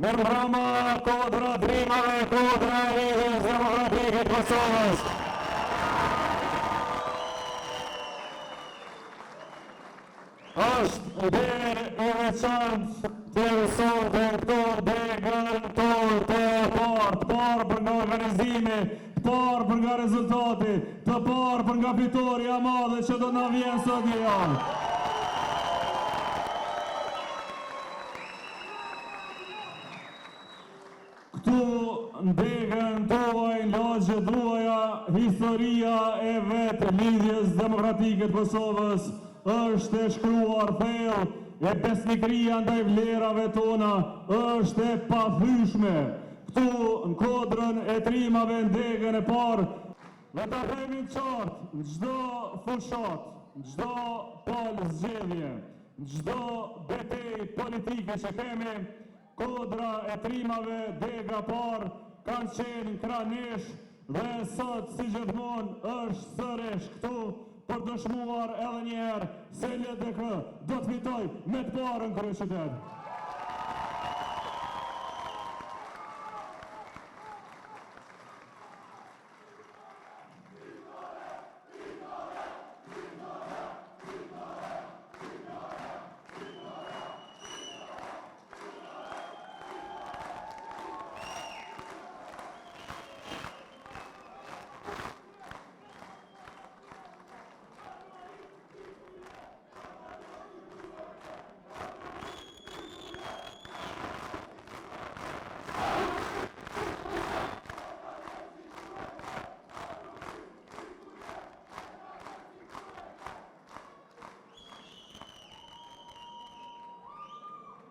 Mërbrama kodra drimave, kodra e Ligës Demokratike të Kosovës. Është derë e veçantë të mësonte këto degën tonë të parë për nga organizimi, të parë për nga rezultati, të parë për nga fitoria madhe që do na vjen sot një janë. Këtu në degën tuaj, lagjët tuaja, historia e vetë Lidhjes Demokratike të Kosovës është e shkruar thellë, e besnikëria ndaj vlerave tona është e pathyeshme. Këtu në kodrën e trimave në degën e parë, dhe ta themi qartë, në çdo fushat, në çdo palë zgjedhje, në çdo betejë politike që kemi, kodra e trimave dega parë kanë qenë kranesh dhe sot si gjithmonë është sërish këtu për dëshmuar edhe njerë se LDK do të fitoj me të parën kryeqytet.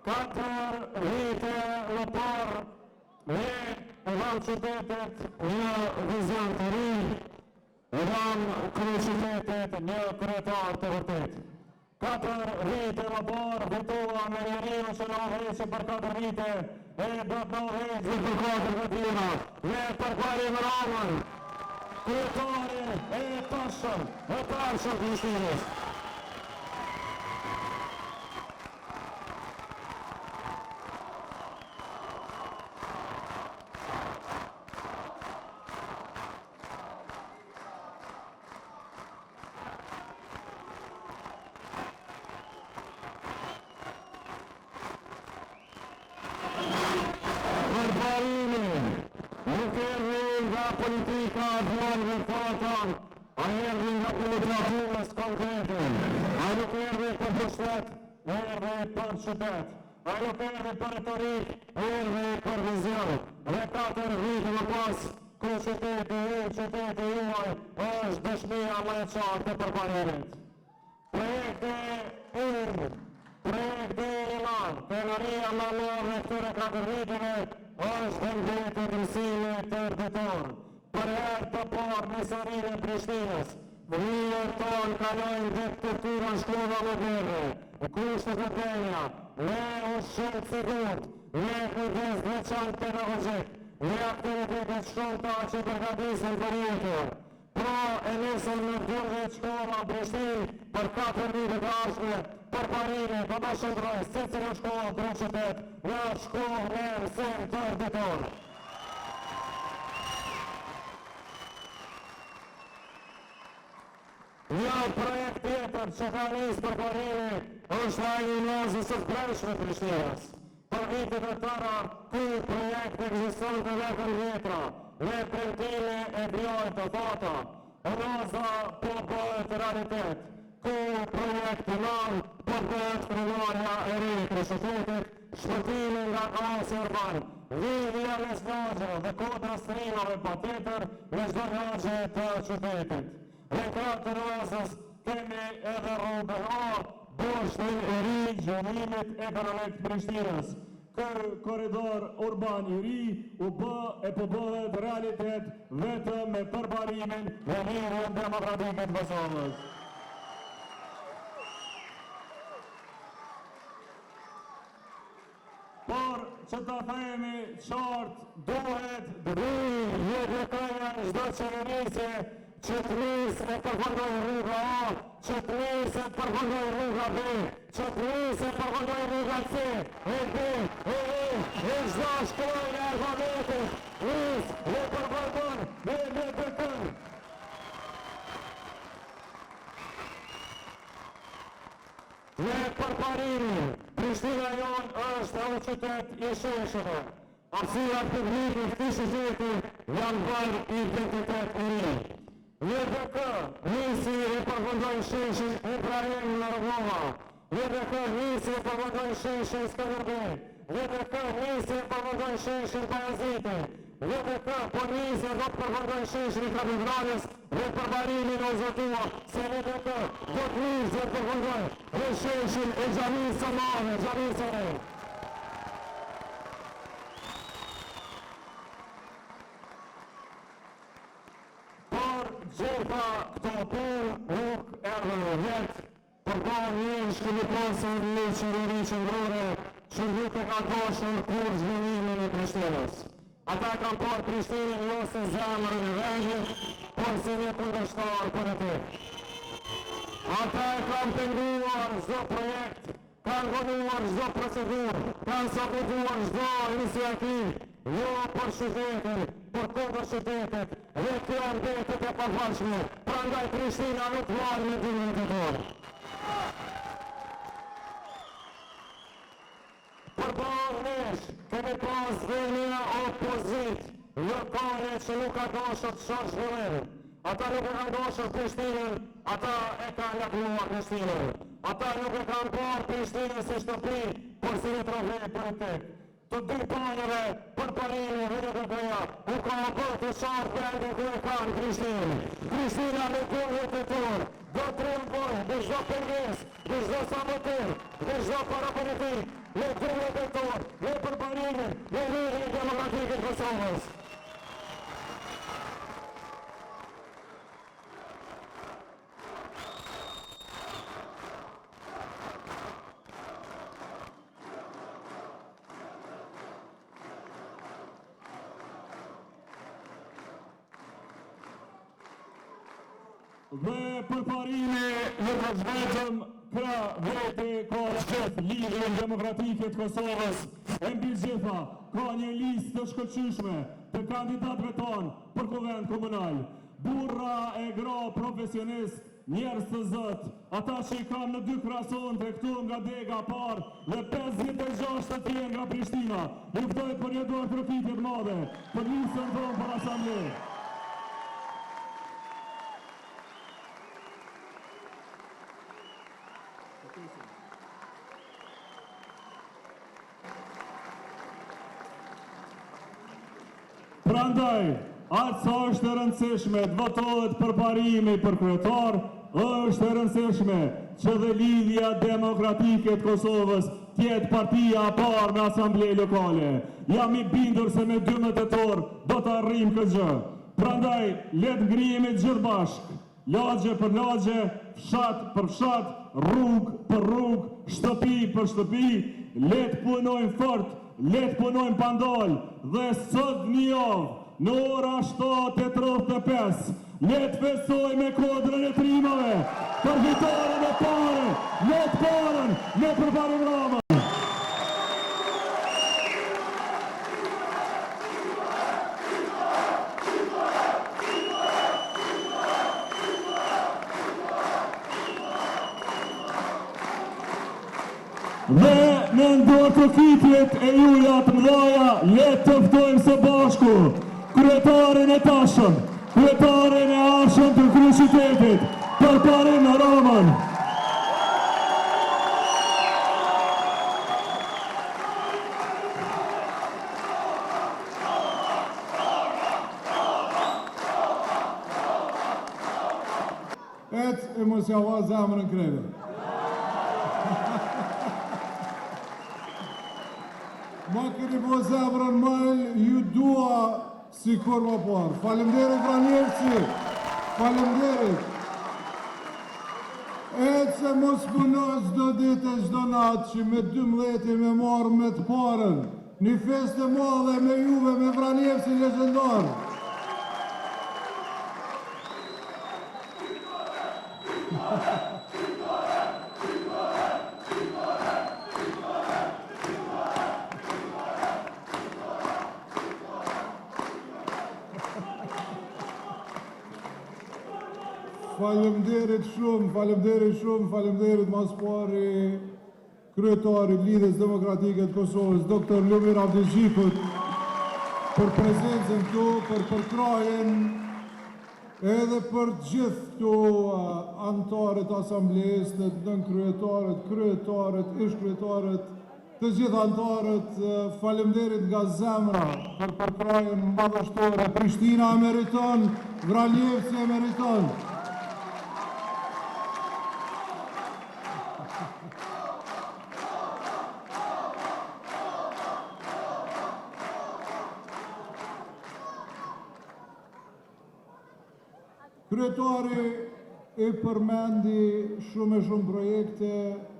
Katër vite më parë, ne e dhamë qytetet një vizion të ri, e dhamë kryeqytetet një kryetar të vërtet. 4 vite më parë votova me njeriu që na heqë për 4 vite, e do të na heqë për 4 vjetra. Ne përparim Ramën, kryetari e pashëm të Shqipërisë. Nuk erdhi nga politika djallëve fata, a erdhi nga politikatures konkrete. A nuk erdhi për pushtet, erdhi për qytet. A nuk erdhi për retorik, erdhi për vizion. Dhe 4 vite më pas, qyteti juaj është dëshmia më e qartë e përparimit. Projekt Projekti i madh, teoria më e madhe këtyre 4 viteve është vendeti ndërsimit tërditor. Për herë të parë në historinë e Prishtinës, vëllezërit tonë kalojnë vetë kulturën shkolla moderne, kushtet e denja, me ushqim të sigurt, me kujdes veçantë pedagogjik, me aktivitetet shkollta që përgatisin për jetën. Pra e nisën në 12 shkolla Prishtinë për 4 vite të ardhshme, për parime, për të shëndroj, se cilën shkolla të qytet, në shkollë me mësim tërditor. Një projekt tjetër që ka nisë për parime është ai i gjimnazit së brendshme të Prishtinës. Për vitet e tëra, ky projekt ekziston të vetëm vjetra, me premtime e bjojnë të thata. Roza po bëhet realitet. Ky projekt i madh po bëhet kryerja e re e kryeqytetit, shpërtimi nga kaosi urban, lidhja mes lagjeve dhe kodra strimave patjetër me çdo lagje të qytetit. Në krah të Rozës kemi edhe rrugën A, boshtin e ri gjërimit ekonomik të Prishtinës. Ky korridor urban i ri u bë e po bëhet realitet vetëm me përbarimin e Lirën Demokratike të Kosovës. Por që ta themi qartë, duhet JDK-ja në çdo qeverisje që të nisë e përfundoj rruga A, që të nisë e përfundoj rruga B, që të nisë e përfundoj rruga C, e D, e çdo shkollë e alfabetit, nisë e përfundon me JDK. Me përparimin, Prishtina jonë është një qytet i shëshëve. Arsirat publike të këtij qyteti janë bërë identitet i ri. JDK nisi e përfundoi sheshin Ibrahim Narvova. JDK nisi e përfundoi sheshin Skënderbej. JDK nisi e përfundoi sheshin Bayaziti. JDK po nisi e do të përfundoi sheshin Katedralës dhe përbarimin o zotua se JDK do të nisi e përfundoi dhe sheshin e Xhamisë së Madhe, Xhamisë së Re. Gjitha këto punë nuk erdhën vetë, por ka një shkëllipasën në qeveri qendrore që nuk e ka dashur kur zhvillimin e Prishtinës. Ata kanë parë Prishtinën jo si zemrën e vendit, por si një kundërshtar politik. Ata e kanë penguar çdo projekt, kanë vonuar çdo procedurë, kanë sabotuar çdo iniciativë, jo për qytetin, por kundër qytetit, dhe kjo mbetet e pafalshme, prandaj Prishtina nuk marrë me dinën të dorë. Përballë nesh, kemi pas dhe një opozit lokale që nuk ka dashur të shoh zhvillim. Ata nuk e kanë dashur Prishtinën, ata e kanë larguar Prishtinën. Ata nuk e kanë parë Prishtinën si shtëpi, por si një trofe politik. Të dy panjëve për parimin e JDK-ja u ka bërë të qartë vendin ku e kanë Prishtinë. Prishtina me kundër të torë, do të triumfojë dhe çdo pengesë, dhe çdo sabotim, dhe çdo parapolitik, me kundër të torë, me përbarimin e Lirën Demokratike të Kosovës. Dhe përparime nuk është vetëm pra vete ka gjithë Lirën Demokratike të Kosovës, e mbi gjitha ka një listë të shkëlqyeshme të kandidatëve tonë për kuvend komunal. Burra e gra profesionist, njerëz të zot, ata që i kanë në dy krason të këtu nga dega parë dhe 56 të tjerë nga Prishtina, luftojnë për një dorë trofitje të madhe për listën tonë për asamble. Prandaj, atë sa është e rëndësishme të votohet përparimi për kryetar, është e rëndësishme që dhe Lidhja Demokratike të Kosovës tjetë partia parë në asamble lokale. Jam I bindur se me 12 tetor do të arrijmë këtë gjë. Prandaj, letë ngrihemi gjithë bashkë, lagje për lagje, fshat për fshat, rrugë për rrugë, shtëpi për shtëpi, letë punojmë fort, letë punojmë pandal, dhe sot një javë, në ora 7:35, letë fesoj me kodrën e trimave, për fitoren e pare, letë parën, letë përparim Ramën. Dhe në ndorë të kitjet e juja të mëdhaja, letë të ftojmë së bashku kryetarin e tashëm, kryetarin e arshëm të kryeqytetit, përparim në Ramën. E mos ja va zemrën kreve. Ma këni po zemrën mal, ju dua si kur më parë. Falemderit Vranjevci, falemderit. Se mos puno çdo ditë e çdo natë që me 12 me marrë me të parën. Një festë e madhe me juve, me Vranjevci legendar. Falemderit shumë, falemderit mas pari kryetarit Lidhjes Demokratike të Kosovës, Dr. Lumir Avdixhikut, për prezencën këtu, për përkrajen, edhe për gjithë këtu antarët asamblesë, të nën kryetaret, ish kryetaret, të gjithë antarët, falemderit nga zemra për përkrajen madhështore. Prishtina e meriton, Vranjevci e meriton. Kryetari I përmendi shumë projekte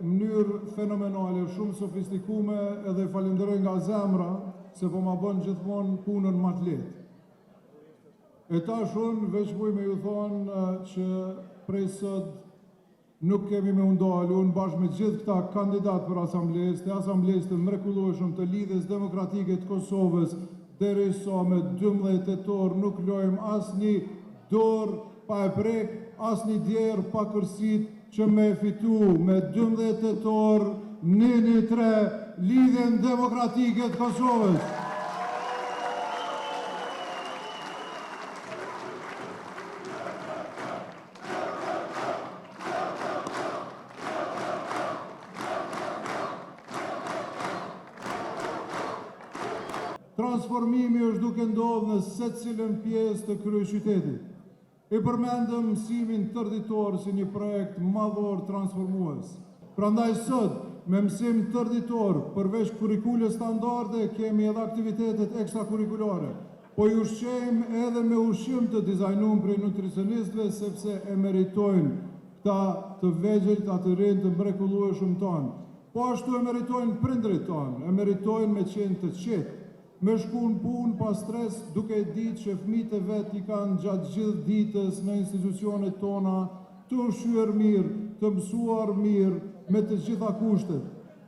në mënyrë fenomenale, shumë sofistikume, edhe falenderoj nga zemra, se po ma bën gjithmonë punën më të lehtë. E tash unë veç muj me ju thonë që prej sot nuk kemi me undalë, unë bashkë me gjithë këta kandidat për asamblesë, të asamblesë të mrekullueshëm të Lidhjes Demokratike të Kosovës, deri sa me 12 tetor nuk lojmë asnjë dorë pa e prek, asnjë djerë pa kërsit që me fitu me 12 tetor 1-3 Lidhjen Demokratike të Kosovës. Transformimi është duke ndodhur në secilën pjesë të kryeqytetit. I përmendëm mësimin tërditor si një projekt madhor transformues. Prandaj sot, me mësim tërditor, përveç kurikule standarde, kemi edhe aktivitetet ekstrakurrikulare. Po ju ushqejmë edhe me ushqim të dizajnuar prej nutricionistëve, sepse e meritojnë këta të vegjël, të rinj të mrekullueshëm tonë. Po ashtu e meritojnë prindrit tonë, e meritojnë me qenë të qetë, me shku në punë pa stres, duke ditë që fëmijët e vet I kanë gjatë gjithë ditës në institucionet tona të ushqyer mirë, të mësuar mirë, me të gjitha kushtet.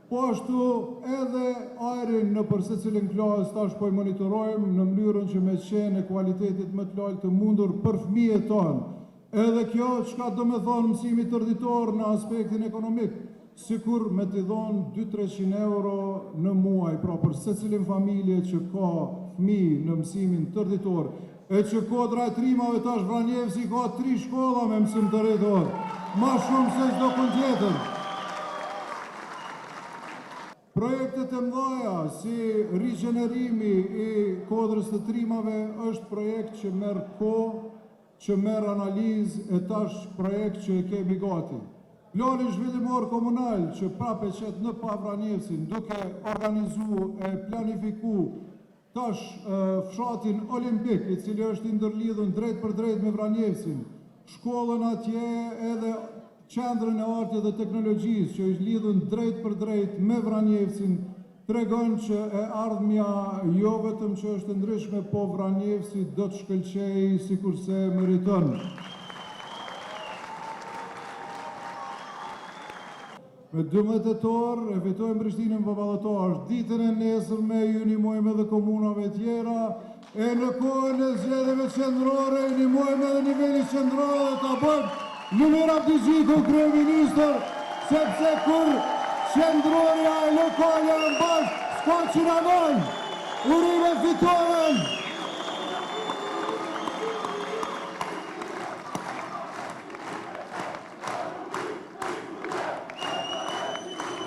Po ashtu edhe ajrin në secilin klasë tash po I monitorojmë në mënyrën që me qenë e kualitetit më të lartë të mundur për fëmijët tonë. Edhe kjo çka do me thonë mësimi tërditor në aspektin ekonomik, sikur me t'i dhonë 200-300 euro në muaj, pra për secilin familje që ka fëmijë në mësimin tërditor, e që kodra e trimave tash Vranjevci ka 3 shkolla me mësim tërditor, ma shumë se çdo kund tjetër. Projektet e mëdha si rigjenerimi I kodrës të trimave është projekt që merr kohë, që merr analizë, e tash projekt që e kemi gati. Plani zhvillimor komunal që prapë qet në Pavranjevsin duke organizu e planifiku tash fshatin olimpik i cili është i ndërlidhur drejt për drejt me Vranjevsin, shkollën atje edhe qendrën e artit dhe teknologjisë që është lidhur drejt për drejt me Vranjevsin, tregon që e ardhmja jo vetëm që është ndryshme, po Vranjevsi do të shkëlqejë sikurse meriton. Me 12 tetor e fitojmë Prishtinën përballëtar, ditën e nesërme ju nimojmë edhe komunave tjera, e në kohën e zgjedhjeve qendrore nimojmë edhe niveli qendror dhe ta bëjmë Lumir Abdixhiku kryeministër, sepse kur qendroria e lokale në bashkë, s'ka që na vojnë, urime fitohen!